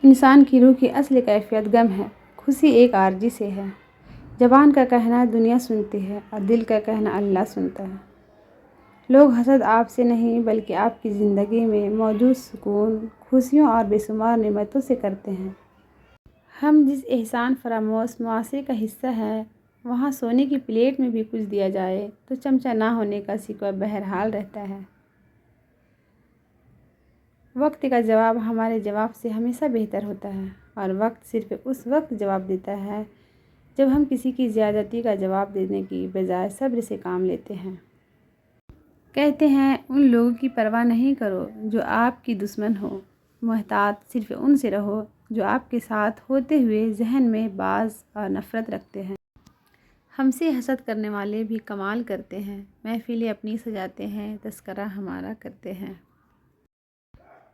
انسان کی روح کی اصل کیفیت غم ہے، خوشی ایک عارضی سے ہے۔ زبان کا کہنا دنیا سنتی ہے اور دل کا کہنا اللہ سنتا ہے۔ لوگ حسد آپ سے نہیں بلکہ آپ کی زندگی میں موجود سکون، خوشیوں اور بے شمار نعمتوں سے کرتے ہیں۔ ہم جس احسان فراموش معاشرے کا حصہ ہیں، وہاں سونے کی پلیٹ میں بھی کچھ دیا جائے تو چمچہ نہ ہونے کا شکوہ بہرحال رہتا ہے۔ وقت کا جواب ہمارے جواب سے ہمیشہ بہتر ہوتا ہے، اور وقت صرف اس وقت جواب دیتا ہے جب ہم کسی کی زیادتی کا جواب دینے کی بجائے صبر سے کام لیتے ہیں۔ کہتے ہیں ان لوگوں کی پرواہ نہیں کرو جو آپ کی دشمن ہو، محتاط صرف ان سے رہو جو آپ کے ساتھ ہوتے ہوئے ذہن میں باز اور نفرت رکھتے ہیں۔ ہم سے حسد کرنے والے بھی کمال کرتے ہیں، محفلیں اپنی سجاتے ہیں، تذکرہ ہمارا کرتے ہیں۔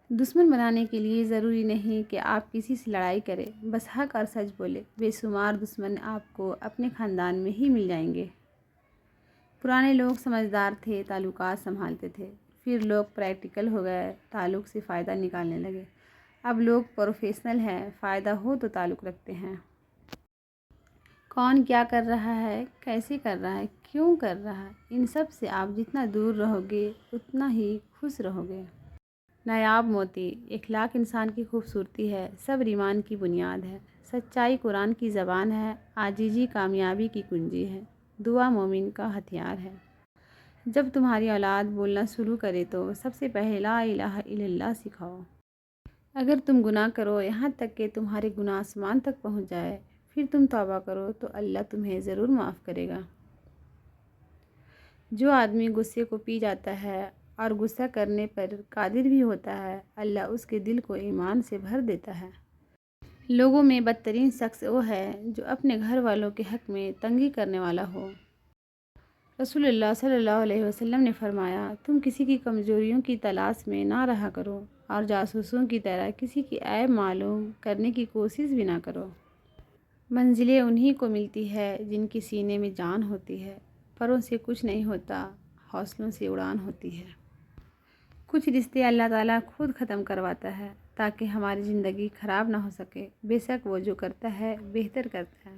دشمن بنانے کے لیے ضروری نہیں کہ آپ کسی سے لڑائی کریں، بس حق اور سچ بولے۔ بے شمار دشمن آپ کو اپنے خاندان میں ہی مل جائیں گے۔ پرانے لوگ سمجھدار تھے، تعلقات سنبھالتے تھے، پھر لوگ پریکٹیکل ہو گئے، تعلق سے فائدہ نکالنے لگے۔ اب لوگ پروفیشنل ہیں، فائدہ ہو تو تعلق رکھتے ہیں۔ کون کیا کر رہا ہے، کیسے کر رہا ہے، کیوں کر رہا ہے، ان سب سے آپ جتنا دور رہو گے اتنا ہی خوش رہو گے۔ نایاب موتی: اخلاق انسان کی خوبصورتی ہے، صبر ایمان کی بنیاد ہے، سچائی قرآن کی زبان ہے، عاجزی کامیابی کی کنجی ہے، دعا مومن کا ہتھیار ہے۔ جب تمہاری اولاد بولنا شروع کرے تو سب سے پہلے لا الہ الا اللہ سکھاؤ۔ اگر تم گناہ کرو یہاں تک کہ تمہارے گناہ آسمان تک پہنچ جائے، پھر تم توبہ کرو تو اللہ تمہیں ضرور معاف کرے گا۔ جو آدمی غصے کو پی جاتا ہے اور غصہ کرنے پر قادر بھی ہوتا ہے، اللہ اس کے دل کو ایمان سے بھر دیتا ہے۔ لوگوں میں بدترین شخص وہ ہے جو اپنے گھر والوں کے حق میں تنگی کرنے والا ہو۔ رسول اللہ صلی اللہ علیہ وسلم نے فرمایا، تم کسی کی کمزوریوں کی تلاش میں نہ رہا کرو اور جاسوسوں کی طرح کسی کی عیب معلوم کرنے کی کوشش بھی نہ کرو۔ منزلیں انہی کو ملتی ہے جن کی سینے میں جان ہوتی ہے۔ پروں سے کچھ نہیں ہوتا، حوصلوں سے اڑان ہوتی ہے۔ کچھ رشتے اللہ تعالیٰ خود ختم کرواتا ہے تاکہ ہماری زندگی خراب نہ ہو سکے۔ بے شک وہ جو کرتا ہے بہتر کرتا ہے۔